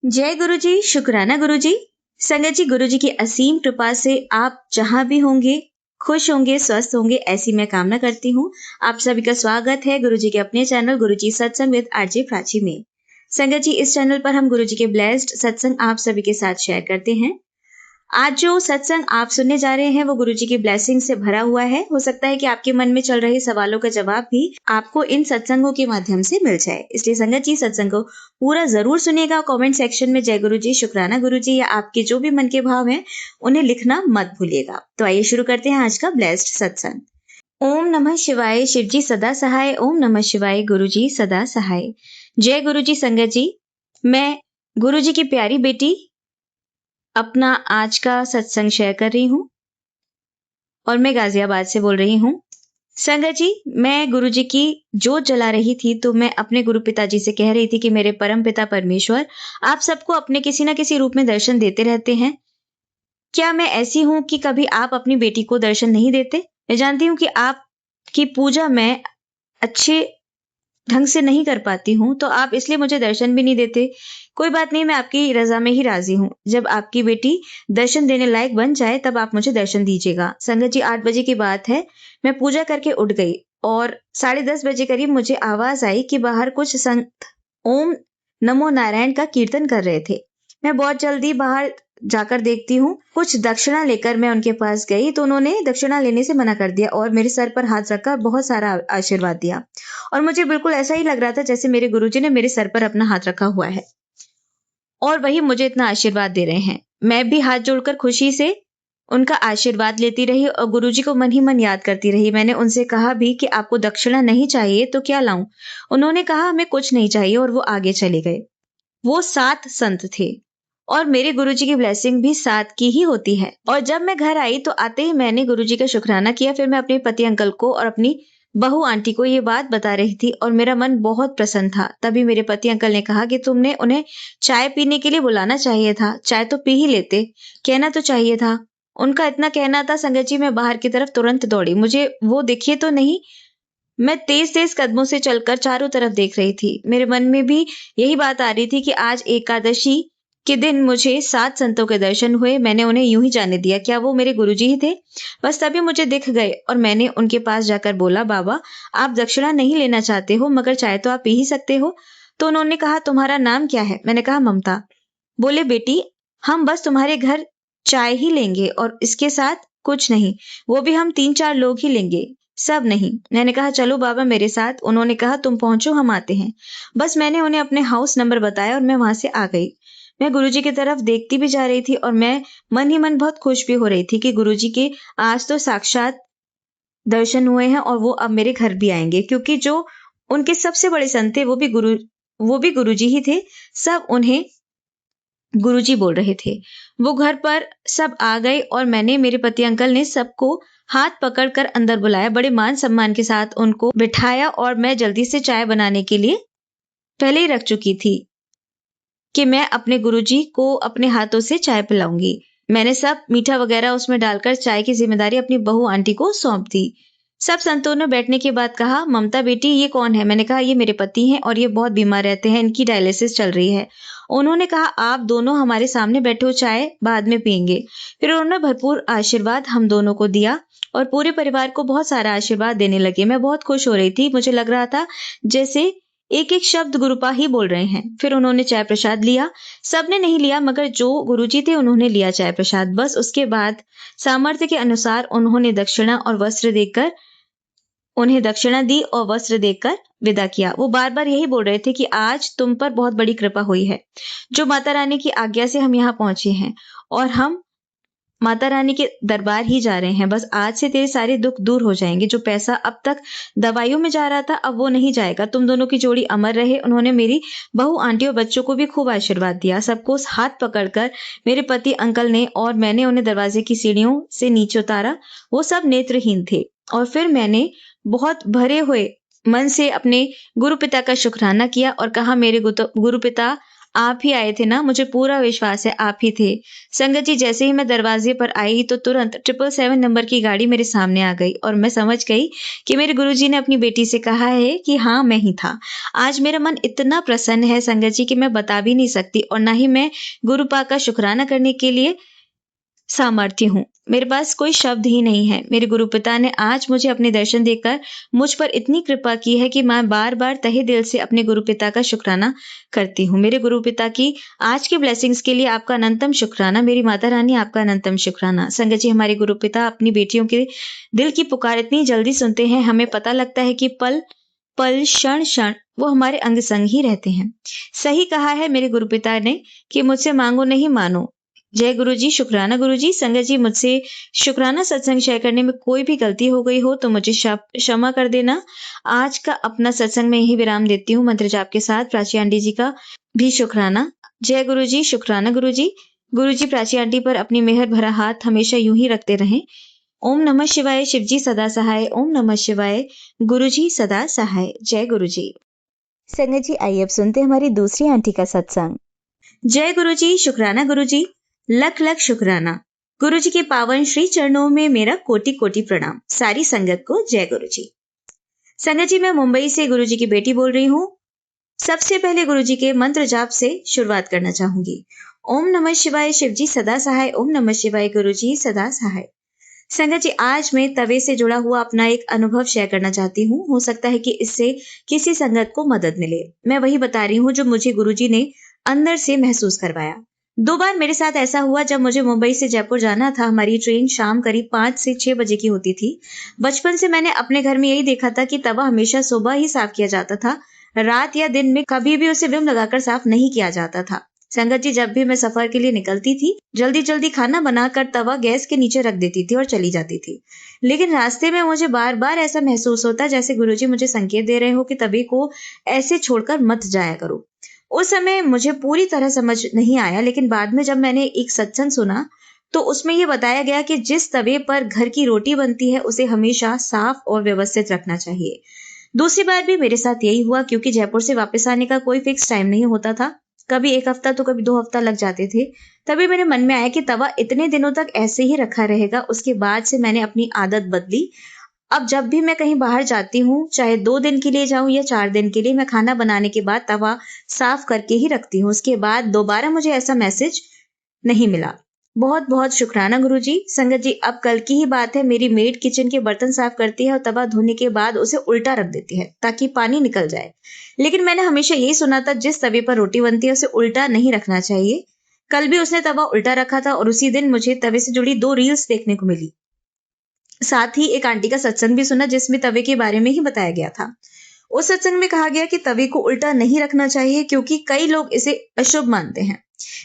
जय गुरु जी, शुक्राना गुरु जी। संगत जी, गुरु जी की असीम कृपा से आप जहां भी होंगे, खुश होंगे, स्वस्थ होंगे, ऐसी मैं कामना करती हूँ। आप सभी का स्वागत है गुरु जी के अपने चैनल गुरु जी सत्संग विद आरजे प्राची में। संगत जी, इस चैनल पर हम गुरु जी के ब्लेस्ड सत्संग आप सभी के साथ शेयर करते हैं। आज जो सत्संग आप सुनने जा रहे हैं वो गुरु जी की ब्लेसिंग से भरा हुआ है। हो सकता है कि आपके मन में चल रहे सवालों का जवाब भी आपको इन सत्संगों के माध्यम से मिल जाए। इसलिए संगत जी, सत्संग को पूरा जरूर सुनिएगा। कमेंट सेक्शन में जय गुरु जी, शुक्राना गुरु जी या आपके जो भी मन के भाव हैं उन्हें लिखना मत भूलिएगा। तो आइए शुरू करते हैं आज का ब्लेस्ड सत्संग। ओम नमः शिवाय, शिव जी सदा सहाय। ओम नमः शिवाय, गुरु जी सदा सहाय। जय गुरु जी। संगत जी, मैं गुरु जी की प्यारी बेटी अपना आज का सत्संग शेयर कर रही हूँ और मैं गाजियाबाद से बोल रही हूँ। संगत जी, मैं गुरु जी की जोत जला रही थी तो मैं अपने गुरु पिताजी से कह रही थी कि मेरे परम पिता परमेश्वर, आप सबको अपने किसी न किसी रूप में दर्शन देते रहते हैं। क्या मैं ऐसी हूं कि कभी आप अपनी बेटी को दर्शन नहीं देते? मैं जानती हूँ कि आपकी पूजा मैं अच्छे ढंग से नहीं कर पाती हूँ, तो आप इसलिए मुझे दर्शन भी नहीं देते। कोई बात नहीं, मैं आपकी रज़ा में ही राज़ी हूँ। जब आपकी बेटी दर्शन देने लायक बन जाए, तब आप मुझे दर्शन दीजिएगा। संगत जी, 8 बजे की बात है, मैं पूजा करके उठ गई और 10:30 बजे करीब मुझे आवाज़ आई कि बाहर कुछ संत ओम नमो नारायण का कीर्तन कर रहे थे। मैं बहुत जल्दी बाहर जाकर देखती हूँ, कुछ दक्षिणा लेकर मैं उनके पास गई, तो उन्होंने दक्षिणा लेने से मना कर दिया और मेरे सर पर हाथ रखकर बहुत सारा आशीर्वाद दिया। और मुझे बिल्कुल ऐसा ही लग रहा था जैसे मेरे गुरुजी ने मेरे सर पर अपना हाथ रखा हुआ है और वही मुझे इतना आशीर्वाद दे रहे हैं। मैं भी हाथ जोड़कर खुशी से उनका आशीर्वाद लेती रही और गुरुजी को मन ही मन याद करती रही। मैंने उनसे कहा भी कि आपको दक्षिणा नहीं चाहिए तो क्या लाऊं? उन्होंने कहा हमें कुछ नहीं चाहिए और वो आगे चले गए। वो 7 संत थे और मेरे गुरुजी की ब्लेसिंग भी 7 की ही होती है। और जब मैं घर आई तो आते ही मैंने गुरुजी का शुक्राना किया। फिर मैं अपने पति अंकल को और अपनी बहू आंटी को ये बात बता रही थी और मेरा मन बहुत प्रसन्न था। तभी मेरे पति अंकल ने कहा कि तुमने उन्हें चाय पीने के लिए बुलाना चाहिए था, चाय तो पी ही लेते, कहना तो चाहिए था। उनका इतना कहना था। संगत जी, मैं बाहर की तरफ तुरंत दौड़ी। मुझे वो दिखे तो नहीं। मैं तेज-तेज कदमों से चलकर चारों तरफ देख रही थी। मेरे मन में भी यही बात आ रही थी कि आज एकादशी के दिन मुझे 7 संतों के दर्शन हुए। मैंने उन्हें यूं ही जाने दिया। क्या वो मेरे गुरुजी ही थे? बस तभी मुझे दिख गए और मैंने उनके पास जाकर बोला, बाबा, आप दक्षिणा नहीं लेना चाहते हो मगर चाय तो आप पी ही सकते हो। तो उन्होंने कहा, तुम्हारा नाम क्या है? मैंने कहा, ममता। बोले, बेटी, हम बस तुम्हारे घर चाय ही लेंगे और इसके साथ कुछ नहीं, वो भी हम 3-4 लोग ही लेंगे, सब नहीं। मैंने कहा, चलो बाबा मेरे साथ। उन्होंने कहा, तुम पहुंचो, हम आते हैं। बस मैंने उन्हें अपने हाउस नंबर बताया और मैं वहां से आ गई। मैं गुरुजी की तरफ देखती भी जा रही थी और मैं मन ही मन बहुत खुश भी हो रही थी कि गुरुजी के आज तो साक्षात दर्शन हुए हैं और वो अब मेरे घर भी आएंगे, क्योंकि जो उनके सबसे बड़े संत थे वो भी गुरुजी ही थे। सब उन्हें गुरुजी बोल रहे थे। वो घर पर सब आ गए और मेरे पति अंकल ने सबको हाथ पकड़कर अंदर बुलाया। बड़े मान सम्मान के साथ उनको बिठाया और मैं जल्दी से चाय बनाने के लिए पहले ही रख चुकी थी कि मैं अपने गुरुजी को अपने हाथों से चाय पिलाऊंगी। मैंने सब मीठा वगैरह उसमें डालकर चाय की जिम्मेदारी अपनी बहू आंटी को सौंप दी। सब संतों ने बैठने के बाद कहा, ममता बेटी, ये कौन है? मैंने कहा, ये मेरे पति हैं और ये बहुत बीमार रहते हैं, इनकी डायलिसिस चल रही है। उन्होंने कहा, आप दोनों हमारे सामने बैठो, चाय बाद में पियेंगे। फिर उन्होंने भरपूर आशीर्वाद हम दोनों को दिया और पूरे परिवार को बहुत सारा आशीर्वाद देने लगे। मैं बहुत खुश हो रही थी। मुझे लग रहा था जैसे एक एक शब्द गुरुपा ही बोल रहे हैं। फिर उन्होंने चाय प्रसाद लिया। सबने नहीं लिया मगर जो गुरुजी थे उन्होंने लिया चाय प्रसाद। बस उसके बाद सामर्थ्य के अनुसार उन्होंने दक्षिणा और वस्त्र देकर उन्हें दक्षिणा दी और वस्त्र देकर विदा किया। वो बार बार यही बोल रहे थे कि आज तुम पर बहुत बड़ी कृपा हुई है, जो माता रानी की आज्ञा से हम यहाँ पहुंचे हैं और हम माता रानी के दरबार ही जा रहे हैं। बस आज से तेरे सारे दुख दूर हो जाएंगे। जो पैसा अब तक दवाइयों में जा रहा था अब वो नहीं जाएगा। तुम दोनों की जोड़ी अमर रहे। उन्होंने मेरी बहू आंटी और बच्चों को भी खूब आशीर्वाद दिया। सबको हाथ पकड़कर मेरे पति अंकल ने और मैंने उन्हें दरवाजे की सीढ़ियों से नीचे उतारा। वो सब नेत्रहीन थे और फिर मैंने बहुत भरे हुए मन से अपने गुरु पिता का शुक्राना किया और कहा, मेरे गुरु पिता, आप ही आए थे ना, मुझे पूरा विश्वास है आप ही थे। संगत जी, जैसे ही मैं दरवाजे पर आई तो तुरंत 777 नंबर की गाड़ी मेरे सामने आ गई और मैं समझ गई कि मेरे गुरुजी ने अपनी बेटी से कहा है कि हाँ, मैं ही था। आज मेरा मन इतना प्रसन्न है संगत जी कि मैं बता भी नहीं सकती और ना ही मैं गुरुपा का शुक्राना करने के लिए सामर्थ्य हूँ। मेरे पास कोई शब्द ही नहीं है। मेरे गुरुपिता ने आज मुझे अपने दर्शन देकर मुझ पर इतनी कृपा की है कि मैं बार-बार तहे दिल से अपने गुरुपिता का शुक्राना करती हूँ। मेरे गुरुपिता की आज की ब्लेसिंग्स के लिए आपका अनंतम शुक्राना। मेरी माता रानी आपका अनंतम शुक्राना। संगत जी, हमारे गुरुपिता अपनी बेटियों के दिल की पुकार इतनी जल्दी सुनते हैं, हमें पता लगता है कि पल, क्षण-क्षण वो हमारे अंग-संग ही रहते हैं। सही कहा है मेरे गुरुपिता ने कि मुझसे माँगो नहीं मानो। जय गुरुजी, शुक्राना गुरुजी। संगत जी, मुझसे शुक्राना सत्संग शेयर करने में कोई भी गलती हो गई हो तो मुझे क्षमा कर देना। आज का अपना सत्संग मैं यही विराम देती हूँ मंत्र जाप के साथ। प्राची आंटी जी का भी शुक्राना। जय गुरुजी, शुक्राना गुरुजी। गुरुजी प्राची आंटी पर अपनी मेहर भरा हाथ हमेशा यूं ही रखते रहें। ओम नमः शिवाय। शिवजी सदा सहाय। ओम नमः शिवाय। गुरुजी सदा सहाय। जय गुरुजी। संगत जी, आइए अब सुनते हैं हमारी दूसरी आंटी का सत्संग। जय गुरुजी, शुक्राना गुरुजी। लख लख शुक्राना। गुरुजी के पावन श्री चरणों में मेरा कोटि कोटि प्रणाम। सारी संगत को जय गुरुजी। संगत जी, मैं मुंबई से गुरुजी की बेटी बोल रही हूँ। सबसे पहले गुरुजी के मंत्र जाप से शुरुआत करना चाहूंगी। ओम नमः शिवाय। शिवजी सदा सहाय। ओम नमः शिवाय। गुरुजी सदा सहाय। संगत जी, आज मैं तवे से जुड़ा हुआ अपना एक अनुभव शेयर करना चाहती हूँ। हो सकता है कि इससे किसी संगत को मदद मिले। मैं वही बता रही हूँ जो मुझे गुरुजी ने अंदर से महसूस करवाया। 2 बार मेरे साथ ऐसा हुआ जब मुझे मुंबई से जयपुर जाना था। हमारी ट्रेन शाम करीब 5 से 6 बजे की होती थी। बचपन से मैंने अपने घर में यही देखा था कि तवा हमेशा सुबह ही साफ किया जाता था। रात या दिन में कभी भी उसे विम लगाकर साफ नहीं किया जाता था। संगत जी, जब भी मैं सफर के लिए निकलती थी, जल्दी जल्दी खाना बनाकर तवा गैस के नीचे रख देती थी और चली जाती थी। लेकिन रास्ते में मुझे बार बार ऐसा महसूस होता जैसे गुरुजी मुझे संकेत दे रहे हो कि तवे को ऐसे छोड़कर मत जाया करो। उस समय मुझे पूरी तरह समझ नहीं आया, लेकिन बाद में जब मैंने एक सत्संग सुना तो उसमें यह बताया गया कि जिस तवे पर घर की रोटी बनती है उसे हमेशा साफ और व्यवस्थित रखना चाहिए। दूसरी बार भी मेरे साथ यही हुआ, क्योंकि जयपुर से वापस आने का कोई फिक्स टाइम नहीं होता था। कभी 1 हफ्ता तो कभी 2 हफ्ता लग जाते थे। तभी मेरे मन में आया कि तवा इतने दिनों तक ऐसे ही रखा रहेगा। उसके बाद से मैंने अपनी आदत बदली। अब जब भी मैं कहीं बाहर जाती हूँ, चाहे 2 दिन के लिए जाऊँ या 4 दिन के लिए, मैं खाना बनाने के बाद तवा साफ करके ही रखती हूँ। उसके बाद दोबारा मुझे ऐसा मैसेज नहीं मिला। बहुत बहुत शुक्राना गुरुजी। संगत जी, अब कल की ही बात है, मेरी मेड किचन के बर्तन साफ करती है और तवा धोने के बाद उसे उल्टा रख देती है ताकि पानी निकल जाए। लेकिन मैंने हमेशा यही सुना था जिस तवे पर रोटी बनती है उसे उल्टा नहीं रखना चाहिए। कल भी उसने तवा उल्टा रखा था और उसी दिन मुझे तवे से जुड़ी 2 रील्स देखने को मिली। साथ ही एक आंटी का सत्संग भी सुना जिसमें तवे के बारे में ही बताया गया था। उस सत्संग में कहा गया कि तवे को उल्टा नहीं रखना चाहिए क्योंकि कई लोग इसे अशुभ मानते हैं।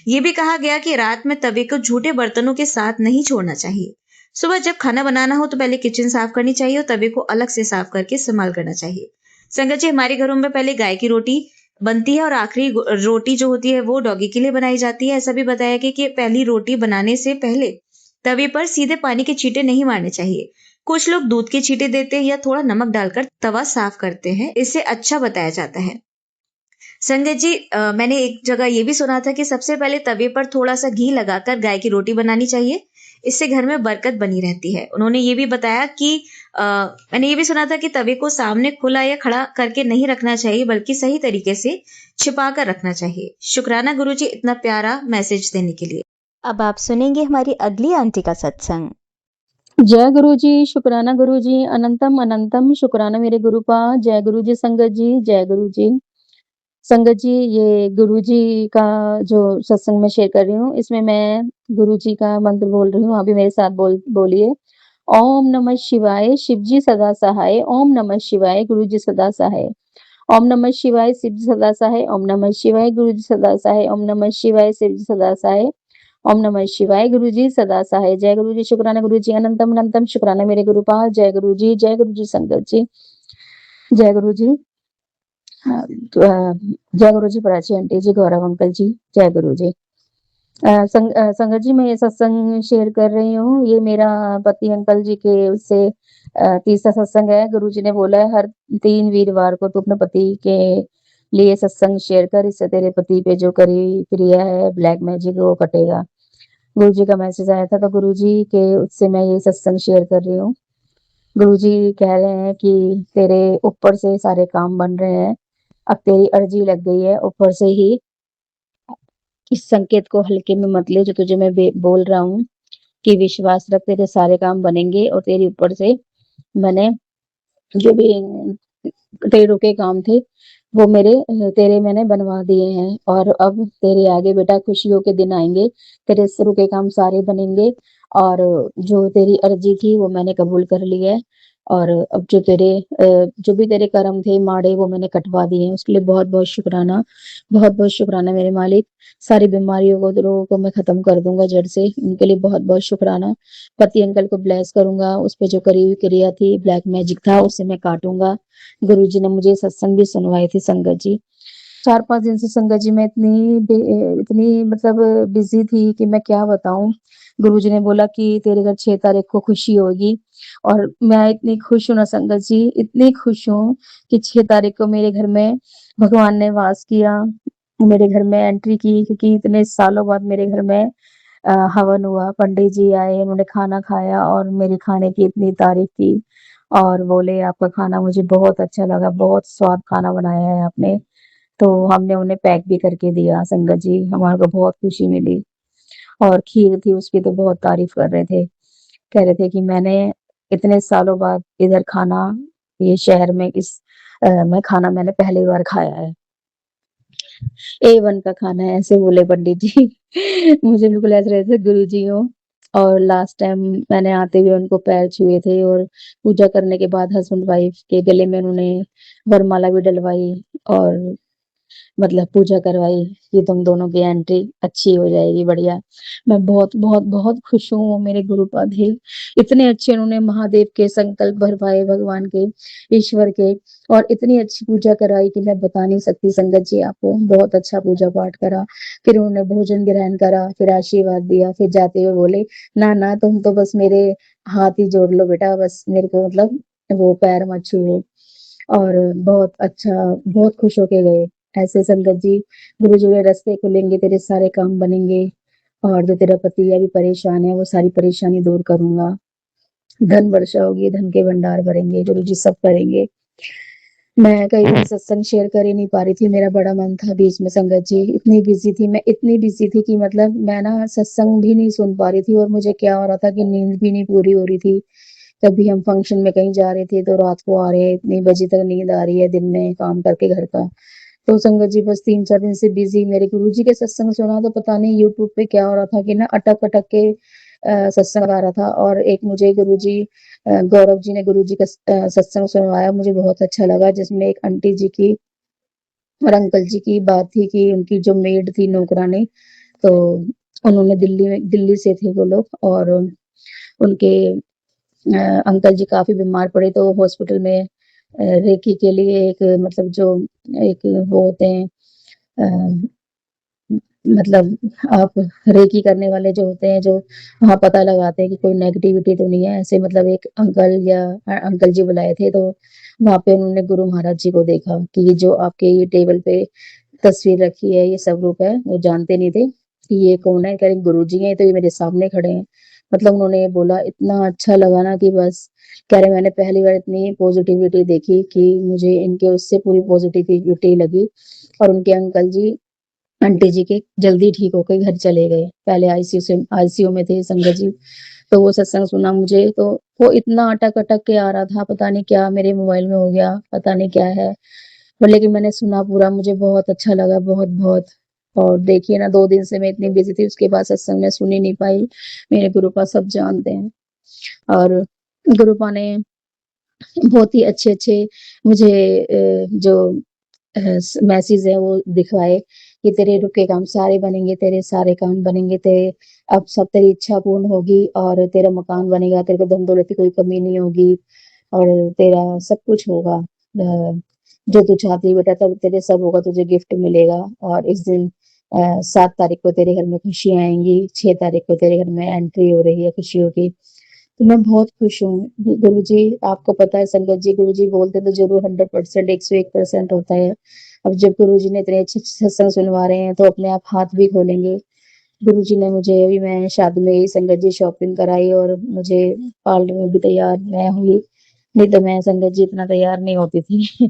ये भी कहा गया कि रात में तवे को झूठे बर्तनों के साथ नहीं छोड़ना चाहिए। सुबह जब खाना बनाना हो तो पहले किचन साफ करनी चाहिए और तवे को अलग से साफ करके इस्तेमाल करना चाहिए। संगत जी, हमारे घरों में पहले गाय की रोटी बनती है और आखिरी रोटी जो होती है वो डॉगी के लिए बनाई जाती है। ऐसा भी बताया गया कि पहली रोटी बनाने से पहले तवे पर सीधे पानी के छींटे नहीं मारने चाहिए। कुछ लोग दूध के छींटे देते हैं या थोड़ा नमक डालकर तवा साफ करते हैं। इससे अच्छा बताया जाता है। संगत जी, मैंने एक जगह ये भी सुना था कि सबसे पहले तवे पर थोड़ा सा घी लगाकर गाय की रोटी बनानी चाहिए। इससे घर में बरकत बनी रहती है। उन्होंने ये भी बताया कि मैंने ये भी सुना था कि तवे को सामने खुला या खड़ा करके नहीं रखना चाहिए बल्कि सही तरीके से छिपा कर रखना चाहिए। शुक्राना गुरुजी इतना प्यारा मैसेज देने के लिए। अब आप सुनेंगे हमारी अगली आंटी का सत्संग। जय गुरु जी, शुक्राना गुरु जी, अनंतम अनंतम शुक्राना मेरे गुरुपा। जय गुरु जी संगत जी, जय गुरु जी संगत जी। ये गुरु जी का जो सत्संग में शेयर कर रही हूँ, इसमें मैं गुरु जी का मंत्र बोल रही हूँ। आप भी मेरे साथ बोलिए। ओम नमः शिवाय, शिव जी सदा सहाय। ओम नमः शिवाय, गुरु जी सदा सहाय। ओम नमः शिवाय, शिव जी सदा सहाय। ओम नमः शिवाय, गुरु जी सदा सहाय। ओम नमः शिवाय, शिव जी सदा सहाय। ओम नमः शिवाय, गुरु जी सदा सहाय। जय गुरु जी, शुक्राना गुरु जी, अनंतम अनंतम शुक्राना मेरे गुरुपा। जय गुरु जी, जय गुरु जी संगत जी, जय गुरु जी। जय गुरु जी प्राची आंटी जी, गौरव अंकल जी, जय गुरु जी। संगत जी, मैं ये सत्संग शेयर कर रही हूँ। ये मेरा पति अंकल जी के उससे तीसरा सत्संग है। गुरु जी ने बोला है हर 3 वीरवार को तू अपने पति के लिए सत्संग शेयर कर, इससे तेरे पति पे जो करी क्रिया है ब्लैक मैजिक वो कटेगा। गुरुजी का मैसेज आया था, तो गुरुजी के उससे मैं ये सत्संग शेयर कर रही हूँ। गुरुजी कह रहे हैं कि तेरे ऊपर से सारे काम बन रहे हैं, अब तेरी अर्जी लग गई है ऊपर से ही। इस संकेत को हल्के में मत ले जो तुझे मैं बोल रहा हूँ कि विश्वास रख, तेरे सारे काम बनेंगे और तेरे ऊपर से मैंने जो भी तेरे रुके काम थे वो तेरे मैंने बनवा दिए हैं। और अब तेरे आगे बेटा खुशियों के दिन आएंगे, तेरे से रुके काम सारे बनेंगे। और जो तेरी अर्जी थी वो मैंने कबूल कर ली है। और अब जो भी तेरे कर्म थे माड़े वो मैंने कटवा दिए हैं, उसके लिए बहुत बहुत शुक्राना। बहुत बहुत शुक्राना मेरे मालिक। सारी बीमारियों को रोगों को मैं खत्म कर दूंगा जड़ से, उनके लिए बहुत बहुत शुक्राना। पति अंकल को ब्लेस करूंगा, उस पे जो करी हुई क्रिया थी ब्लैक मैजिक था उसे मैं काटूंगा। गुरुजी ने मुझे सत्संग भी सुनवाई थी संगत जी। 4-5 दिन से संगत जी मैं इतनी मतलब बिजी थी कि मैं क्या बताऊं। गुरुजी ने बोला कि तेरे घर 6 तारीख को खुशी होगी। और मैं इतनी खुश हूं ना संगत जी, इतनी खुश हूं कि 6 तारीख को मेरे घर में भगवान ने वास किया, मेरे घर में एंट्री की। क्योंकि इतने सालों बाद मेरे घर में हवन हुआ, पंडित जी आए, उन्होंने खाना खाया और मेरे खाने की इतनी तारीफ की और बोले आपका खाना मुझे बहुत अच्छा लगा, बहुत स्वाद खाना बनाया है आपने। तो हमने उन्हें पैक भी करके दिया संगत जी, हमारे को बहुत खुशी मिली। और खीर थी उसकी तो बहुत तारीफ कर रहे थे, कह रहे थे कि मैंने इतने सालों बाद इधर खाना, ये शहर में मैं खाना मैंने पहली बार खाया है, A1 का खाना है, ऐसे बोले पंडित जी। मुझे बिल्कुल ऐसे रहे थे गुरु जी हो। और लास्ट टाइम मैंने आते हुए उनको पैर छुए थे और पूजा करने के बाद हस्बैंड वाइफ के गले में उन्होंने वरमाला भी डलवाई और मतलब पूजा करवाई कि तुम दोनों की एंट्री अच्छी हो जाएगी, बढ़िया। मैं बहुत बहुत बहुत खुश हूँ, वो मेरे गुरुपाद है, इतने अच्छे उन्होंने महादेव के संकल्प भरवाए, भगवान के, ईश्वर के। और इतनी अच्छी पूजा कराई कि मैं बता नहीं सकती संगत जी आपको। बहुत अच्छा पूजा पाठ करा, फिर उन्होंने भोजन ग्रहण करा, फिर आशीर्वाद दिया, फिर जाते हुए बोले ना ना तुम तो बस मेरे हाथ ही जोड़ लो बेटा, बस मेरे को मतलब वो पैर मत छुओ। और बहुत अच्छा, बहुत खुश होके गए। ऐसे संगत जी, गुरु जी के रास्ते खुलेंगे, तेरे सारे काम बनेंगे। और जो तेरा पति अभी परेशान है वो सारी परेशानी दूर करूंगा। धन वर्षा होगी, धन के भंडार भरेंगे, गुरु जी सब करेंगे। मैं कई दिन सत्संग शेयर कर ही नहीं पा रही थी, मेरा बड़ा मन था बीच में संगत जी, इतनी बिजी थी मैं, इतनी बिजी थी कि मतलब मैं ना सत्संग भी नहीं सुन पा रही थी। और मुझे क्या हो रहा था कि नींद भी नहीं पूरी हो रही थी। कभी हम फंक्शन में कहीं जा रहे थे तो रात को आ रहे हैं, इतनी बजे तक नींद आ रही है दिन में काम करके घर का। तो संगत जी बस 3-4 दिन से बिजी। मेरे गुरुजी के सत्संग सुना तो पता नहीं यूट्यूब पे क्या हो रहा था कि ना अटक अटक के सत्संग आ रहा था। और एक मुझे गुरुजी गौरव जी ने गुरुजी का सत्संग सुनवाया, मुझे बहुत अच्छा लगा, जिसमें एक आंटी जी की और अंकल जी की बात थी कि उनकी जो मेड थी नौकरानी, तो उन्होंने दिल्ली से थे वो लोग। और उनके अंकल जी काफी बीमार पड़े तो हॉस्पिटल में रेकी के लिए एक मतलब जो एक वो होते हैं मतलब आप रेकी करने वाले जो होते हैं, जो वहाँ पता लगाते हैं कि कोई नेगेटिविटी तो नहीं है, ऐसे मतलब एक अंकल जी बुलाए थे। तो वहाँ पे उन्होंने गुरु महाराज जी को देखा कि ये जो आपके ये टेबल पे तस्वीर रखी है ये स्वरूप है, वो जानते नहीं थे कि ये कौन है। कह रहे गुरु जी हैं, तो ये मेरे सामने खड़े हैं। मतलब उन्होंने ये बोला, इतना अच्छा लगा ना कि बस। कह रहे मैंने पहली बार इतनी पॉजिटिविटी देखी कि मुझे इनके उससे पूरी पॉजिटिविटी लगी। और उनके अंकल जी आंटी जी के जल्दी ठीक होकर घर चले गए, पहले आईसीयू में थे संगत जी। तो वो सत्संग सुना मुझे, तो वो इतना अटक अटक के आ रहा था, पता नहीं क्या मेरे मोबाइल में हो गया, पता नहीं क्या है। पर लेकिन मैंने सुना पूरा, मुझे बहुत अच्छा लगा, बहुत बहुत। और देखिए ना 2 दिन से मैं इतनी बिजी थी, उसके बाद सत्संग में सुन ही नहीं पाई। मेरे गुरुपा सब जानते हैं। और गुरुपा ने बहुत ही अच्छे अच्छे मुझे जो मैसेज है वो दिखवाए कि तेरे रुके काम सारे बनेंगे, तेरे सारे काम बनेंगे, तेरे अब सब तेरी इच्छा पूर्ण होगी और तेरा मकान बनेगा, तेरे को धन दौलत की कोई कमी नहीं होगी और तेरा सब कुछ होगा। जो तू चाहती है बेटा तब तेरे सब होगा, तुझे गिफ्ट मिलेगा। और इस दिन 7 तारीख को तेरे घर में खुशियां आएंगी, 6 तारीख को तेरे घर में एंट्री हो रही है खुशियों की। तो मैं बहुत खुश हूँ। गुरु जी आपको पता है संगत जी, गुरु जी बोलते तो जरूर 100%, 101% होता है। अब जब गुरुजी ने इतने अच्छे सत्संग सुनवा रहे हैं तो अपने आप हाथ भी खोलेंगे। गुरुजी ने मुझे अभी मैं शादी में ही संगत जी शॉपिंग कराई और मुझे पार्लर में भी तैयार मैं हुई। नहीं तो मैं संगत जी इतना तैयार नहीं होती थी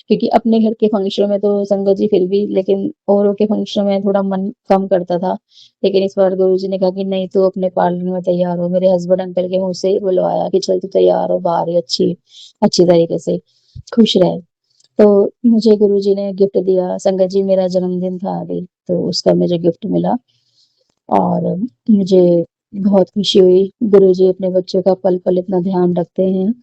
क्योंकि अपने घर के फंक्शन में तो संगत जी फिर भी, लेकिन औरों के फंक्शन में थोड़ा मन कम करता था। लेकिन इस बार गुरुजी ने कहा कि नहीं, तू अपने पार्लर में तैयार हो। मेरे हस्बैंड अंकल के मुँह से ही बुलवाया कि चल तू तैयार हो बाहर ही अच्छी अच्छी तरीके से, खुश रहे। तो मुझे गुरुजी ने गिफ्ट दिया। संगत जी मेरा जन्मदिन था अभी, तो उसका मुझे गिफ्ट मिला और मुझे बहुत खुशी हुई। गुरुजी अपने बच्चों का पल-पल इतना ध्यान रखते हैं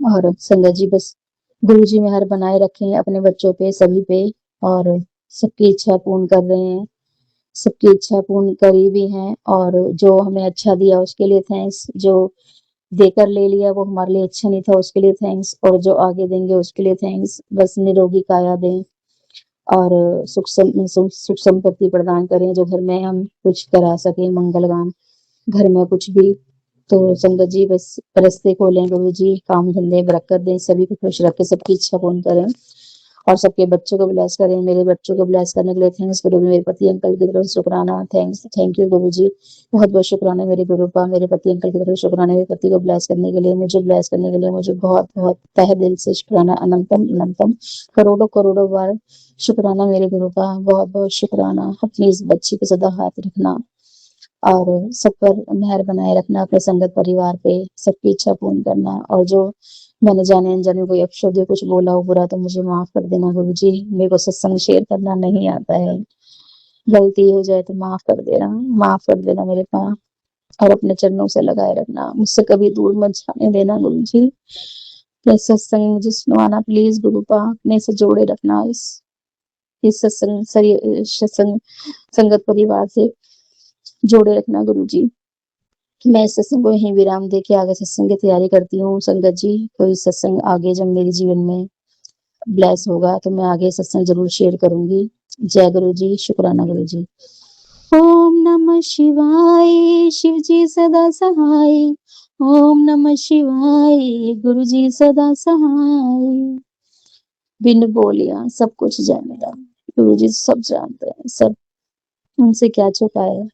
और संगत जी बस गुरुजी मेहर बनाए रखें अपने बच्चों पे, सभी पे, और सबकी इच्छा पूर्ण कर रहे हैं। सबकी इच्छा पूर्ण करी भी हैं और जो हमें अच्छा दिया उसके लिए थैंक्स। जो देकर ले लिया वो हमारे लिए अच्छा नहीं था, उसके लिए थैंक्स, और जो आगे देंगे उसके लिए थैंक्स। बस निरोगी काया दें और सुख संपत्ति प्रदान करें, जो घर में हम कुछ करा सकें मंगलवान, घर में कुछ भी। तो संगत जी बस रास्ते खोलें गुरु जी, काम धंधे बरकत दें, सभी को खुश रखें, सबकी इच्छा पूर्ण करें और सबके बच्चों को ब्लेस करें। मेरे बच्चों को ब्लेस करने के लिए थैंक्स गुरु। मेरे पति अंकल की तरफ से शुक्राना, थैंक्स, थैंक यू गुरु जी। बहुत बहुत शुक्राना मेरे गुरु का, मेरे पति अंकल की तरफ से शुक्राना। मेरे पति को ब्लेस करने के लिए, मुझे ब्लेस करने के लिए मुझे बहुत बहुत तहे दिल से शुक्राना, अनंतम अनंतम करोड़ों करोड़ों बार शुक्राना मेरे गुरु का। बहुत बहुत शुक्राना। अपनी इस बच्ची पे सदा हाथ रखना और सब पर मेहर बनाए रखना, अपने संगत परिवार पे सबकी इच्छा पूर्ण करना। और जो मैंने जाने अनजाने कोई अपशब्द या कुछ बोला हो बुरा तो मुझे माफ कर देना गुरु जी। मेरे को सत्संग शेयर करना नहीं आता है, गलती हो जाए तो माफ कर देना, माफ कर देना मेरे पास, और अपने चरणों से लगाए रखना, मुझसे कभी दूर मत जाने देना गुरु जी। ये सत्संग मुझे सुनवाना प्लीज गुरु पा, अपने से जोड़े रखना इस सत्संग संगत परिवार से जोड़े रखना गुरु जी। मैं इस सत्संग को यहीं विराम दे के आगे सत्संग की तैयारी करती हूँ। संगत जी कोई सत्संग आगे जब मेरे जीवन में ब्लेस होगा तो मैं आगे सत्संग जरूर शेयर करूंगी। जय गुरु जी, शुक्राना गुरु जी। ओम नमः शिवाय, शिव जी सदा सहाय। ओम नमः शिवाय, गुरु जी सदा सहाय। बिन बोलिया सब कुछ जानेगा गुरु जी, सब जानते हैं, सब उनसे क्या छुपा है,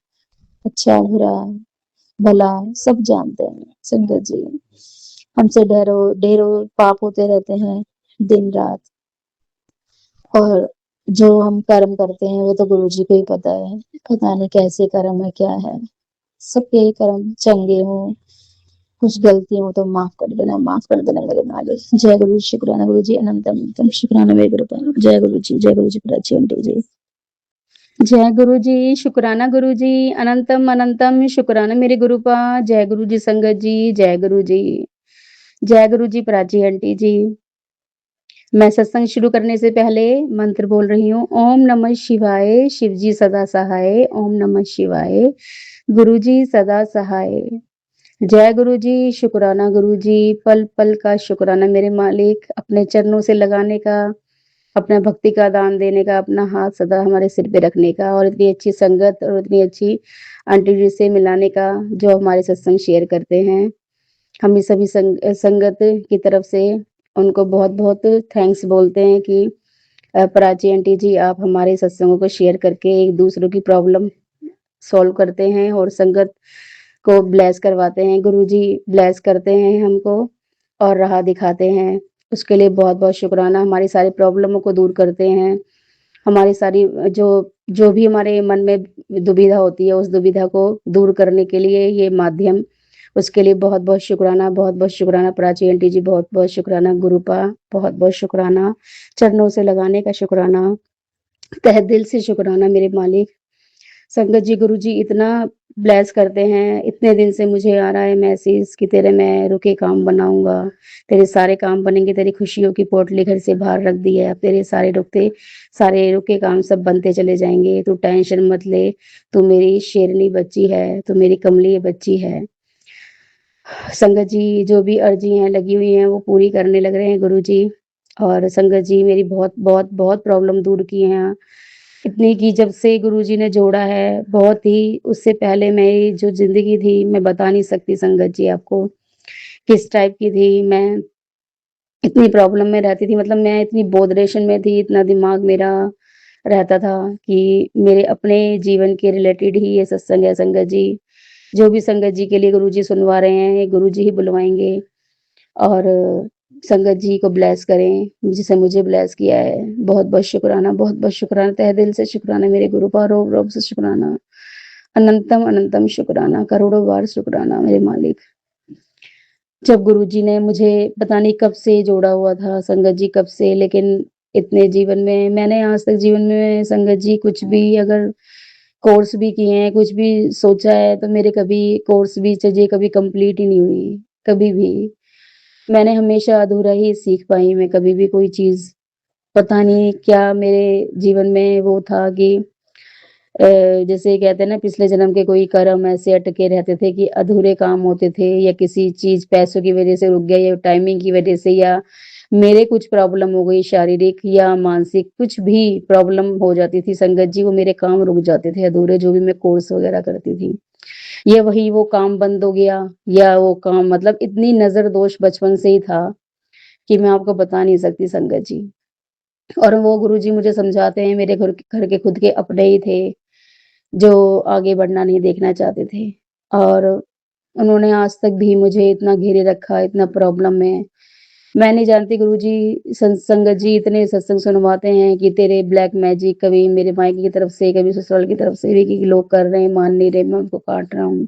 अच्छा बुरा भला सब जानते हैं संगत जी। हमसे ढेरों ढेरों पाप होते रहते हैं दिन रात, और जो हम कर्म करते हैं वो तो गुरु जी को ही पता है। पता नहीं कैसे कर्म है, क्या है। सबके ही कर्म चंगे हो, कुछ गलती हो तो माफ कर देना, माफ कर देना मेरे मालिक। जय गुरु जी, शुक्राना गुरु जी, अनंतम अनंतम शुक्राना मेरे गुरु पर। जय गुरु जी, जय गुरु जी, प्राची आंटी जी। जय गुरु जी, शुक्राना गुरु जी, अनंतम अनंतम शुक्राना मेरे गुरु पा। जय गुरु जी संगत जी, जय गुरु जी, जय गुरु जी प्राची आंटी जी। मैं सत्संग शुरू करने से पहले मंत्र बोल रही हूँ। ओम नमः शिवाय, शिव जी सदा सहाय। ओम नमः शिवाय, गुरु जी सदा सहाय। जय गुरु जी, शुक्राना गुरु जी, पल पल का शुक्राना मेरे मालिक, अपने चरणों से लगाने का, अपना भक्ति का दान देने का, अपना हाथ सदा हमारे सिर पे रखने का, और इतनी अच्छी संगत और इतनी अच्छी आंटी जी से मिलाने का जो हमारे सत्संग शेयर करते हैं। हम इस सभी संगत की तरफ से उनको बहुत बहुत थैंक्स बोलते हैं कि प्राची आंटी जी आप हमारे सत्संगों को शेयर करके एक दूसरों की प्रॉब्लम सॉल्व करते हैं और संगत को ब्लेस करवाते हैं। गुरुजी ब्लेस करते हैं हमको और राह दिखाते हैं, उसके लिए बहुत बहुत शुक्राना। हमारी सारी प्रॉब्लमों को दूर करते हैं, हमारी सारी जो जो भी हमारे मन में दुविधा होती है उस दुविधा को दूर करने के लिए ये माध्यम, उसके लिए बहुत बहुत शुक्राना, बहुत बहुत शुक्राना प्राची आंटी जी, बहुत बहुत शुक्राना गुरुपा, बहुत बहुत शुक्राना, चरणों से लगाने का शुक्राना, तहे दिल से शुक्राना मेरे मालिक। संगत जी गुरु जी इतना ब्लेस करते हैं। इतने दिन से मुझे आ रहा है मैसेज कि तेरे मैं रुके काम बनाऊंगा, तेरे सारे काम बनेंगे, तेरी खुशियों की पोटली घर से बाहर रख दी है, अब तेरे सारे रुके काम सब बनते चले जाएंगे, तू टेंशन मत ले, तू मेरी शेरनी बच्ची है, तू मेरी कमली बच्ची है। संगत जी जो भी अर्जी हैं लगी हुई हैं वो पूरी करने लग रहे हैं गुरु जी, और संगत जी मेरी बहुत बहुत बहुत प्रॉब्लम दूर की हैं। इतनी की जब से गुरुजी ने जोड़ा है, बहुत ही उससे पहले मेरी जो ज़िंदगी थी मैं बता नहीं सकती संगत जी आपको, किस टाइप की थी मैं। इतनी प्रॉब्लम में रहती थी, मतलब मैं इतनी बोदरेशन में थी, इतना दिमाग मेरा रहता था कि मेरे अपने जीवन के रिलेटेड ही ये सत्संग है संगत जी। जो भी संगत जी के लिए गुरुजी सुनवा रहे हैं, ये गुरुजी ही बुलवाएँगे और संगत जी को ब्लेस करें, जिसे मुझे ब्लेस किया है। बहुत-बहुत शुक्राना, बहुत-बहुत शुक्राना, तहे दिल से शुक्राना मेरे गुरु का, रोम-रोम से शुक्राना। अनंतम अनंतम शुक्राना, करोड़ों बार शुक्राना मेरे मालिक। जब गुरुजी ने मुझे पता नहीं कब से जोड़ा हुआ था, संगत जी कब से, लेकिन इतने जीवन में मैंने आज तक जीवन में संगत जी कुछ भी अगर कोर्स भी किए हैं, कुछ भी सोचा है, तो मेरे कभी कोर्स भी चीज़ें कभी कंप्लीट ही नहीं हुई, कभी भी। मैंने हमेशा अधूरा ही सीख पाई, मैं कभी भी कोई चीज़ पता नहीं क्या मेरे जीवन में वो था कि जैसे कहते हैं ना पिछले जन्म के कोई कर्म ऐसे अटके रहते थे कि अधूरे काम होते थे या किसी चीज़ पैसों की वज़ह से रुक गया या टाइमिंग की वज़ह से या मेरे कुछ प्रॉब्लम हो गई शारीरिक या मानसिक कुछ भी प्रॉब्लम हो जाती थी संगत जी, वो मेरे काम रुक जाते थे अधूरे जो भी मैं कोर्स वग़ैरह करती थी। या वही वो काम बंद हो गया या वो काम मतलब इतनी नज़र दोष बचपन से ही था कि मैं आपको बता नहीं सकती संगत जी। और वो गुरुजी मुझे समझाते हैं मेरे घर के खुद के अपने ही थे। जो आगे बढ़ना नहीं देखना चाहते थे और उन्होंने आज तक भी मुझे इतना घेरे रखा, इतना प्रॉब्लम में। मैं नहीं जानती गुरुजी संगत जी इतने सत्संग सुनवाते हैं कि तेरे ब्लैक मैजिक कभी मेरे मायके की तरफ से, कभी ससुराल की तरफ से भी कि लोग कर रहे हैं, मान नहीं रहे, मैं उनको काट रहा हूँ।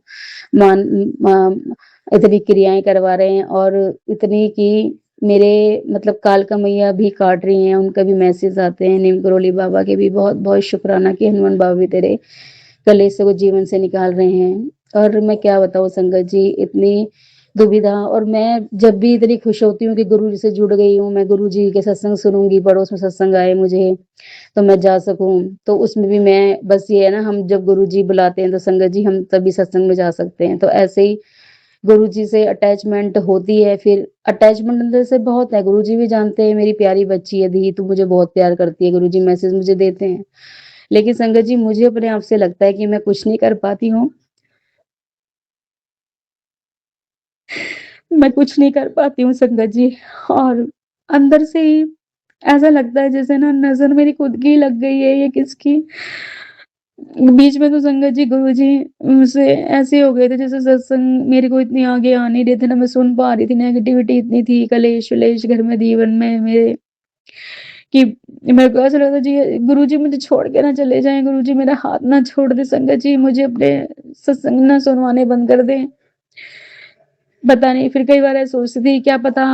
मान इतनी क्रियाएँ करवा रहे हैं और इतनी कि मेरे मतलब कालका मैया भी काट रही हैं, उनका भी मैसेज आते हैं, नीम करोली बाबा के भी बहुत-बहुत शुक्राना कि हनुमान बाबा भी तेरे कलेशों को जीवन से निकाल रहे हैं। और मैं क्या बताऊँ संगत जी इतनी दुविधा और मैं जब भी इतनी खुश होती हूँ कि गुरु जी से जुड़ गई हूँ, मैं गुरु जी के सत्संग सुनूँगी, पड़ोस में सत्संग आए मुझे, तो मैं जा सकूँ। तो उसमें भी मैं बस ये है ना हम जब गुरु जी बुलाते हैं तो संगत जी हम तभी सत्संग में जा सकते हैं। तो ऐसे ही गुरु जी से अटैचमेंट होती है, फिर अटैचमेंट अंदर से बहुत है, गुरु जी भी जानते हैं मेरी प्यारी बच्ची है धी, तू मुझे बहुत प्यार करती है, गुरु जी मैसेज मुझे देते हैं। लेकिन संगत जी मुझे अपने आप से लगता है कि मैं कुछ नहीं कर पाती हूँ। मैं कुछ नहीं कर पाती हूँ संगत जी और अंदर से ही ऐसा लगता है जैसे ना नज़र मेरी खुद की लग गई है या किसकी। बीच में तो संगत जी गुरुजी मुझसे ऐसे हो गए थे जैसे सत्संग मेरे को इतनी आगे आ नहीं रहे थे ना मैं सुन पा रही थी, नेगेटिविटी इतनी थी, कलेश-वलेश घर में जीवन में मेरे कि मेरे को ऐसा लगता जी गुरुजी मुझे छोड़ के ना चले जाएँ, गुरुजी मेरा हाथ ना छोड़ दें संगत जी, मुझे अपने सत्संग ना सुनवाने बंद कर दें। पता नहीं फिर कई बार ऐसा सोचती थी क्या पता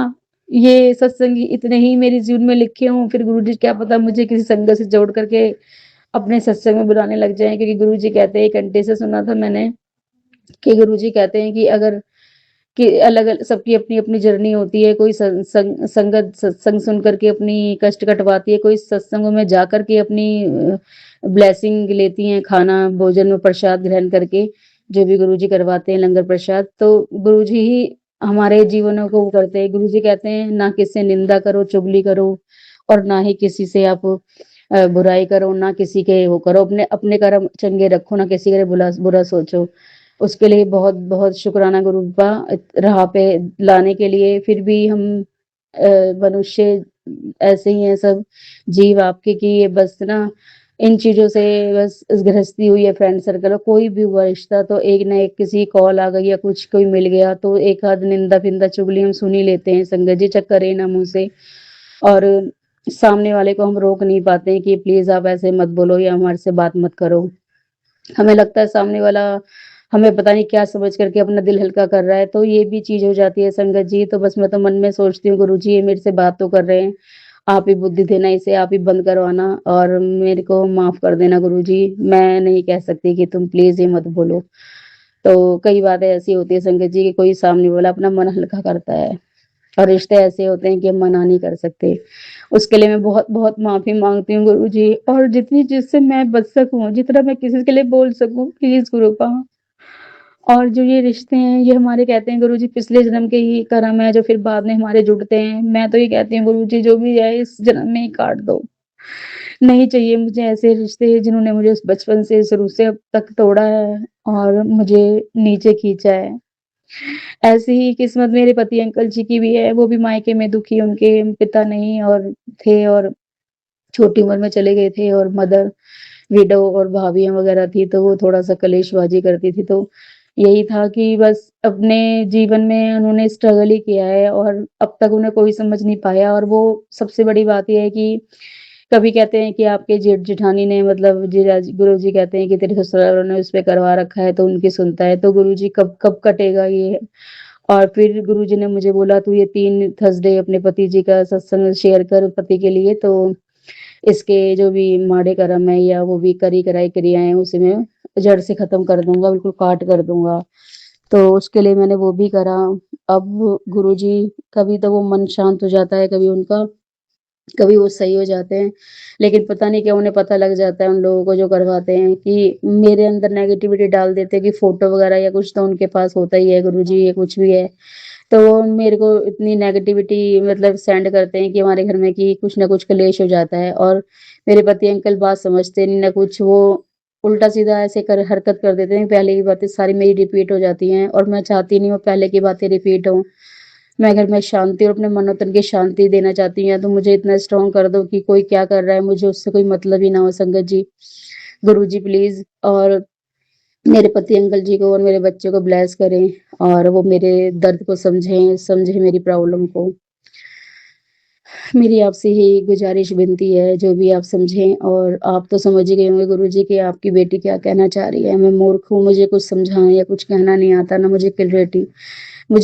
ये सत्संग इतने ही मेरे जीवन में लिखे हों, फिर गुरुजी क्या पता मुझे किसी संगत से जोड़ करके अपने सत्संग में बुलाने लग जाएँ क्योंकि गुरुजी कहते हैं एक आंटी से सुना था मैंने कि गुरुजी कहते हैं कि अगर कि अलग सबकी अपनी-अपनी जर्नी होती है, कोई संगत सत्संग सुन कर के अपनी कष्ट कटवाती है, कोई सत्संगों में जाकर के अपनी ब्लेसिंग लेती हैं, खाना, भोजन और प्रसाद ग्रहण करके, जो भी गुरुजी करवाते हैं लंगर प्रसाद, तो गुरुजी ही हमारे जीवनों को वो करते हैं। गुरुजी कहते हैं, "ना किसी से निंदा करो, चुगली करो और ना ही किसी से आप बुराई करो, ना किसी के वो करो, अपने अपने कर्म चंगे रखो, ना किसी के बुरा बुरा सोचो।" उसके लिए बहुत-बहुत शुक्राना गुरु का राह पे लाने के लिए। फिर भी हम मनुष्य ऐसे ही हैं सब जीव आपके कि ये बस ना इन चीज़ों से बस गृहस्थी हुई है, फ्रेंड सर्कल और कोई भी हुआ रिश्ता तो एक ना एक किसी कॉल आ गई या कुछ कोई मिल गया तो एक आध निंदा-फिंदा चुगली हम सुन ही लेते हैं संगत जी, चक्कर है ना मुँह से। और सामने वाले को हम रोक नहीं पाते हैं कि प्लीज़ आप ऐसे मत बोलो या हमारे से बात मत करो। हमें लगता है सामने वाला हमें पता नहीं क्या समझ करके अपना दिल हल्का कर रहा है, तो ये भी चीज़ हो जाती है संगत जी। तो बस मैं तो मन में सोचती हूँ गुरुजी ये मेरे से बात तो कर रहे हैं, आप ही बुद्धि देना इसे, आप ही बंद करवाना और मेरे को माफ़ कर देना गुरुजी। मैं नहीं कह सकती कि तुम प्लीज़ ये मत बोलो। तो कई बातें ऐसी होती है संगत जी कि कोई सामने वाला अपना मन हल्का करता है और रिश्ते ऐसे होते हैं कि हम मना नहीं कर सकते। उसके लिए मैं बहुत-बहुत माफ़ी माँगती हूँ गुरुजी और जितनी जिससे मैं बच सकूँ, जितना मैं किसी के लिए बोल सकूँ प्लीज़ कृपा और जो ये रिश्ते हैं ये हमारे कहते हैं गुरुजी पिछले जन्म के ही कर्म है जो फिर बाद में हमारे जुड़ते हैं। मैं तो ये कहती हूँ गुरुजी जो भी है इस जन्म में ही काट दो। नहीं चाहिए मुझे ऐसे रिश्ते जिन्होंने मुझे बचपन से शुरू से अब तक तोड़ा है और मुझे नीचे खींचा है। ऐसी ही किस्मत मेरे पति अंकल जी की भी है, वो भी मायके में दुखी, उनके पिता नहीं और थे और छोटी उम्र में चले गए थे और मदर विडो और भाभियाँ वगैरह थी, तो वो थोड़ा-सा कलेशबाज़ी करती थी, तो यही था कि बस अपने जीवन में उन्होंने स्ट्रगल ही किया है और अब तक उन्हें कोई समझ नहीं पाया और वो सबसे बड़ी बात ये है कि कभी कहते हैं कि आपके जेठ-जेठानी ने मतलब जीजाजी गुरुजी कहते हैं कि तेरे ससुराल वालों ने उस पे करवा रखा है, तो उनकी सुनता है, तो गुरुजी कब कब कटेगा ये? और फिर गुरुजी ने मुझे बोला, "तू ये 3 थर्सडे अपने पति जी का सत्संग शेयर कर पति के लिए, तो इसके जो भी माड़े कर्म है या वो भी करी कराई क्रियाएँ उसे मैं जड़ से खत्म कर दूँगा, बिल्कुल काट कर दूँगा। तो उसके लिए मैंने वो भी करा। अब गुरुजी कभी तो वो मन शांत हो जाता है, कभी उनका, कभी वो सही हो जाते हैं। लेकिन पता नहीं क्यों उन्हें पता लग जाता है उन लोगों को जो करवाते हैं कि मेरे अंदर नेगेटिविटी डाल देते हैं कि फ़ोटो वगैरह या कुछ तो उनके पास होता ही है गुरुजी या कुछ भी है। तो वो मेरे को इतनी नेगेटिविटी मतलब सेंड करते हैं कि हमारे घर में कि कुछ ना कुछ क्लेश हो जाता है और मेरे पति अंकल बात समझते नहीं ना कुछ, वो उल्टा-सीधा ऐसे कर हरकत कर देते हैं, पहले की बातें सारी मेरी रिपीट हो जाती हैं और मैं चाहती नहीं हूँ पहले की बातें रिपीट हों। मैं घर में शांति और अपने मन-वतन की शांति देना चाहती हूँ, या तो मुझे इतना स्ट्रॉन्ग कर दो कि कोई क्या कर रहा है, मुझे उससे कोई मतलब ही ना हो संगत जी। गुरुजी प्लीज़, और मेरे पति अंकल जी को और मेरे बच्चे को ब्लेस करें और वो मेरे दर्द को समझें, समझें मेरी प्रॉब्लम को। मेरी आपसे यही गुज़ारिश विनती है, जो भी आप समझें, और आप तो समझ ही गए होंगे गुरुजी कि आपकी बेटी क्या कहना चाह रही है। मैं मूर्ख हूँ, मुझे कुछ समझाने या कुछ कहना नहीं आता, ना मुझे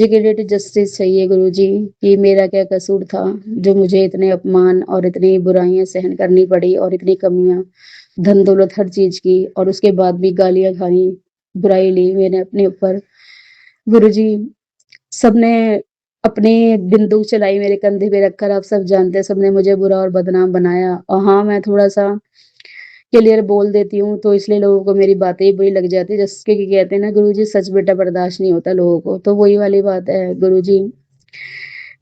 क्लियरिटी जस्टिस चाहिए गुरुजी कि मेरा क्या कसूर था, जो मुझे इतने अपमान और इतनी बुराइयाँ सहन करनी पड़ी और इतनी कमियाँ, धन-दौलत हर चीज़ की, और उसके बाद भी गालियाँ खाई, बुराई ली मैंने अपने ऊपर। गुरुजी, सबने अपनी बंदूक चलाई मेरे कंधे पे रखकर, आप सब जानते हैं, सबने मुझे बुरा और बदनाम बनाया, और हाँ, मैं थोड़ा-सा क्लियर बोल देती हूँ, तो इसलिए लोगों को मेरी बातें ही बुरी लग जाती है। जैसे कि कहते हैं ना गुरुजी, सच बेटा बर्दाश्त नहीं होता लोगों को, तो वही वाली बात है गुरुजी।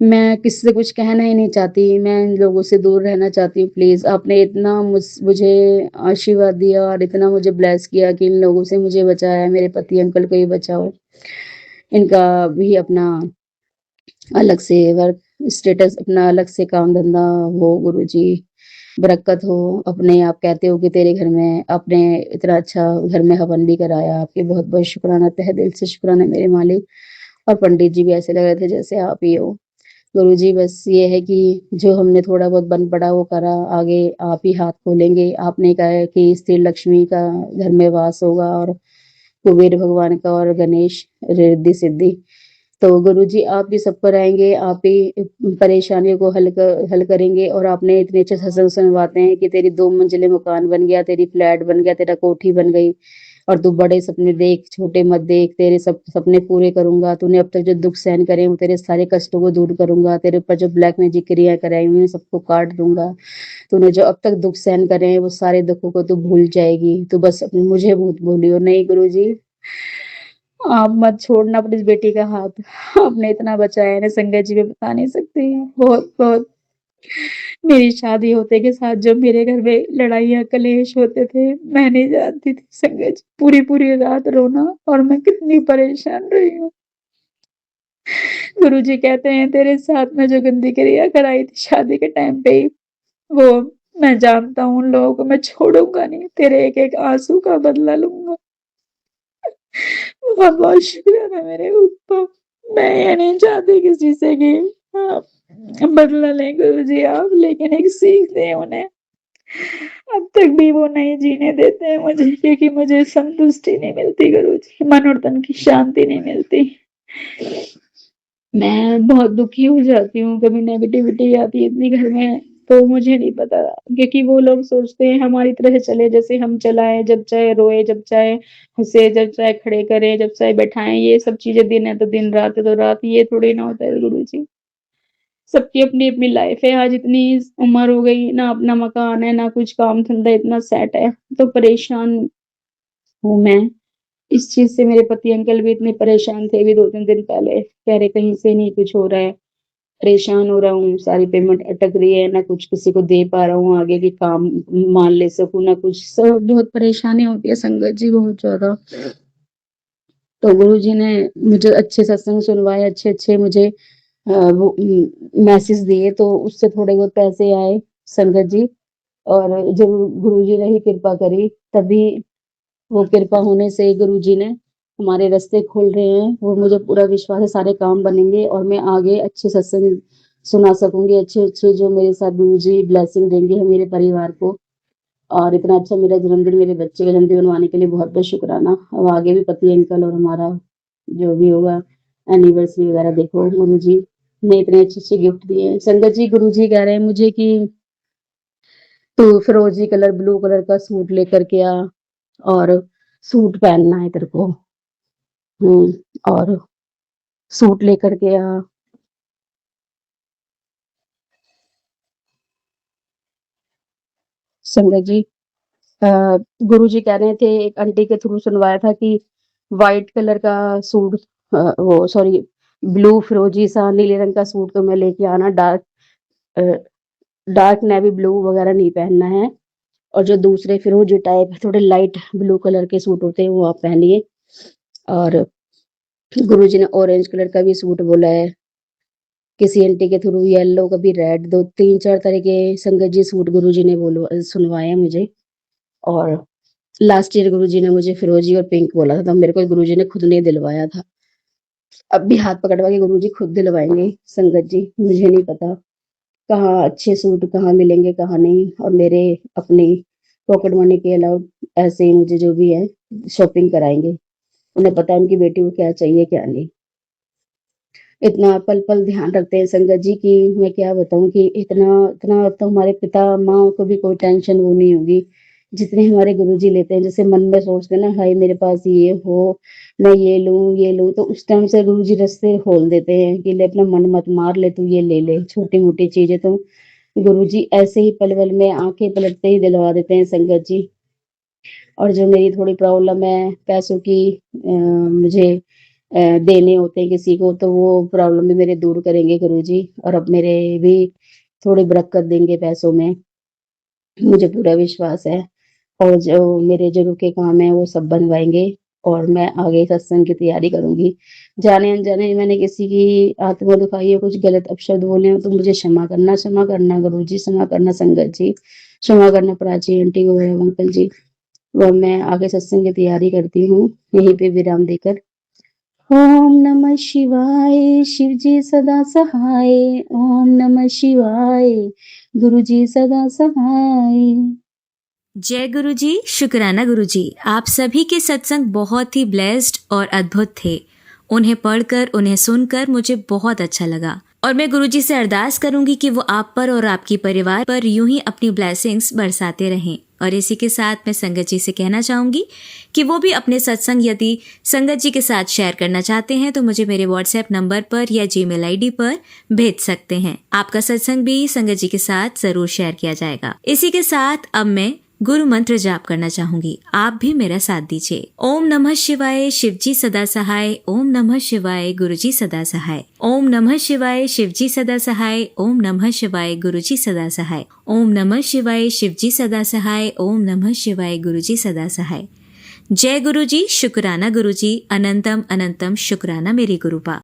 मैं किसी से कुछ कहना ही नहीं चाहती, मैं इन लोगों से दूर रहना चाहती हूँ प्लीज़। आपने इतना मुझे आशीर्वाद दिया और इतना मुझे ब्लेस किया कि इन लोगों से मुझे बचाया, मेरे पति अंकल को भी बचाओ। इनका भी अपना अलग से वर्क स्टेटस, अपना अलग से काम-धंधा हो गुरुजी, बरक़्क़त हो। अपने आप कहते हो कि तेरे घर में आपने इतना अच्छा घर में हवन भी कराया, आपके बहुत-बहुत शुक्राना, तहे दिल से शुक्राना मेरे मालिक। और पंडित जी भी ऐसे लग रहे थे जैसे आप ही हो। गुरुजी, बस ये है कि जो हमने थोड़ा बहुत बन पड़ा वो करा, आगे आप ही हाथ खोलेंगे। आपने कहा है कि स्त्री लक्ष्मी का घर में वास होगा और कुबेर भगवान का और गणेश रिद्धि-सिद्धि। तो गुरुजी, आप ही सब पर आएँगे, आप ही परेशानियों को हल करेंगे, और आपने इतने अच्छे सत्संग सुनवाते हैं कि तेरी 2 मंजिले मकान बन गया, तेरी फ्लैट बन गया, तेरा कोठी बन गई, और तू बड़े सपने देख, छोटे मत देख, तेरे सब सपने पूरे करूँगा। तूने अब तक जो दुःख सहन करे हैं, वो तेरे सारे कष्टों को दूर करूँगा। तेरे ऊपर जो ब्लैक मैजिक क्रियाएँ कराई हुई हैं, सबको काट दूँगा। तूने जो अब तक दुःख सहन करे हैं, वो सारे दुःखों को तू भूल जाएगी। तू बस मुझे मत भूलियो। नहीं गुरुजी, आप मत छोड़ना अपनी इस बेटी का हाथ। आपने इतना बचाया है ना संगत जी, मैं बता नहीं सकती। बहुत-बहुत मेरी शादी होते के साथ जो मेरे घर में लड़ाइयाँ, कलेश होते थे, मैं नहीं जानती थी संगत जी। पूरी-पूरी रात रोना, और मैं कितनी परेशान रही हूँ। गुरुजी कहते हैं तेरे साथ में जो गंदी क्रिया कराई थी शादी के टाइम पे ही, वो मैं जानता हूँ उन लोगों को मैं छोड़ूँगा नहीं। तेरे एक-एक आँसू का बदला लूँगा। बहुत-बहुत शुक्रिया मेरे ऊपर। मैं ये नहीं चाहती किसी से कि आप बदला लें गुरुजी आप, लेकिन एक सीख दें उन्हें। अब तक भी वो नहीं जीने देते हैं मुझे, क्योंकि मुझे संतुष्टि नहीं मिलती गुरुजी, मन और तन की शांति नहीं मिलती। मैं बहुत दुखी हो जाती हूँ, कभी नेगेटिविटी आती है इतनी घर में, तो मुझे नहीं पता, क्योंकि वो लोग सोचते हैं हमारी तरह चले जैसे हम चलाएँ, जब चाहे रोए, जब चाहे हँसे, जब चाहे खड़े करें, जब चाहे बैठाएँ, ये सब चीज़ें दिन है तो दिन, रात है तो रात, ये थोड़ी ना होता है गुरुजी। सबकी अपनी-अपनी लाइफ़ है, आज इतनी उम्र हो गई, ना अपना मकान है, ना कुछ काम-धंधा इतना सेट है, तो परेशान हूँ मैं। इस चीज़ से मेरे पति अंकल भी इतने परेशान थे अभी 2-3 दिन पहले, कह रहे कहीं से नहीं कुछ हो रहा है, परेशान हो रहा हूँ, सारी पेमेंट अटक रही है, ना कुछ किसी को दे पा रहा हूँ, आगे के काम मान ले सकूँ, ना कुछ, सब बहुत परेशानी होती है संगत जी, बहुत ज़्यादा। तो गुरुजी ने मुझे अच्छे सत्संग सुनवाए, अच्छे-अच्छे मुझे वो मैसेज दिए, तो उससे थोड़े बहुत पैसे आए संगत जी। और जब गुरुजी ने ही कृपा करी, तभी वो कृपा होने से गुरुजी ने हमारे रास्ते खोल रहे हैं। वो मुझे पूरा विश्वास है सारे काम बनेंगे और मैं आगे अच्छे सत्संग सुना सकूँगी, अच्छे-अच्छे जो मेरे साथ गुरुजी ब्लेसिंग देंगे मेरे परिवार को। और इतना अच्छा मेरा जन्मदिन, मेरे बच्चे का जन्मदिन बनवाने के लिए बहुत-बहुत शुक्राना। अब आगे भी पति अंकल और हमारा जो भी होगा एनिवर्सरी वगैरह, देखो गुरुजी ने इतने अच्छे-अच्छे गिफ्ट दिए हैं। संगत जी, गुरुजी कह रहे हैं मुझे कि तू फिरोजी कलर, ब्लू कलर का सूट लेकर के आ और सूट पहनना है तेरे को। और सूट लेकर के आ। संगत जी, अ, गुरुजी कह रहे थे, एक आंटी के थ्रू सुनवाया था कि व्हाइट कलर का सूट, वो सॉरी, ब्लू फिरोजी सा नीले रंग का सूट तो मैं लेके आना, अ, डार्क नेवी ब्लू वगैरह नहीं पहनना है। और जो दूसरे फिरोजी टाइप थोड़े लाइट ब्लू कलर के सूट होते हैं वो आप पहनिए। और गुरुजी ने ऑरेंज कलर का भी सूट बोला है। किसी आंटी के थ्रू येलो, कभी रेड, 2 3 4 तरह के संगत जी सूट गुरुजी ने सुनवाए हैं मुझे। और लास्ट ईयर गुरुजी ने मुझे फिरोजी और पिंक बोला था, तो मेरे को गुरुजी ने खुद नहीं दिलवाया था। अब भी हाथ पकड़वा के गुरुजी खुद दिलवाएंगे संगत जी। मुझे नहीं पता कहाँ अच्छे सूट कहाँ मिलेंगे कहाँ नहीं, और मेरे अपनी पॉकेट मनी के अलावा ऐसे ही मुझे जो भी है शॉपिंग कराएंगे। उन्हें पता है उनकी बेटी को क्या चाहिए क्या नहीं। इतना पल-पल ध्यान रखते हैं संगत जी कि मैं क्या बताऊँ कि इतना इतना तो हमारे पिता माँ को भी कोई टेंशन वो नहीं होगी, जितने हमारे गुरुजी लेते हैं। जैसे मन में सोचते हैं ना, हाय मेरे पास ये हो, मैं ये लूँ, तो उस टाइम से गुरुजी रास्ते खोल देते हैं कि ले अपना मन मत मार, ले तू ये ले, छोटी-मोटी चीज़ें तो गुरुजी ऐसे ही पल-पल में आँखें पलटते ही दिलवा देते हैं संगत जी। और जो मेरी थोड़ी प्रॉब्लम है पैसों की, मुझे देने होते हैं किसी को, तो वो प्रॉब्लम भी मेरे दूर करेंगे गुरुजी, और अब मेरे भी थोड़ी बरकत देंगे पैसों में, मुझे पूरा विश्वास है। और जो मेरे जो रुके काम हैं वो सब बनवाएँगे, और मैं आगे सत्संग की तैयारी करूँगी। जाने-अनजाने मैंने किसी की आत्मा दुखाई है, कुछ गलत अपशब्द बोले हो तो मुझे क्षमा करना गुरुजी, क्षमा करना संगत जी, क्षमा करना प्राची आंटी को एवं अंकल जी। और मैं आगे सत्संग की तैयारी करती हूँ, यहीं पे विराम देकर। ओम नमः शिवाय, शिव जी सदा सहाय। ओम नमः शिवाय, गुरु जी सदा सहाय। जय गुरु जी, शुक्राना गुरु जी। आप सभी के सत्संग बहुत ही ब्लेस्ड और अद्भुत थे। उन्हें पढ़कर, उन्हें सुनकर मुझे बहुत अच्छा लगा, और मैं गुरु जी से अरदास करूंगी कि वो आप पर और आपकी परिवार पर यूं ही अपनी ब्लेसिंग्स बरसाते रहें। और इसी के साथ मैं संगत जी से कहना चाहूंगी कि वो भी अपने सत्संग यदि संगत जी के साथ शेयर करना चाहते हैं तो मुझे मेरे व्हाट्सएप नंबर पर या जीमेल आईडी पर भेज सकते हैं। आपका सत्संग भी संगत जी के साथ जरूर शेयर किया जाएगा। इसी के साथ अब मैं गुरु मंत्र जाप करना चाहूंगी, आप भी मेरा साथ दीजिए। ओम नमः शिवाय, शिवजी सदा सहाय। ओम नमः शिवाय, गुरुजी सदा सहाय। ओम नमः शिवाय, शिवजी सदा सहाय। ओम नमः शिवाय, गुरुजी सदा सहाय। ओम नमः शिवाय, शिवजी सदा सहाय। ओम नमः शिवाय, गुरुजी सदा सहाय। जय गुरुजी, शुक्राना गुरुजी, अनंतम अनंतम शुक्राना मेरे गुरुपा।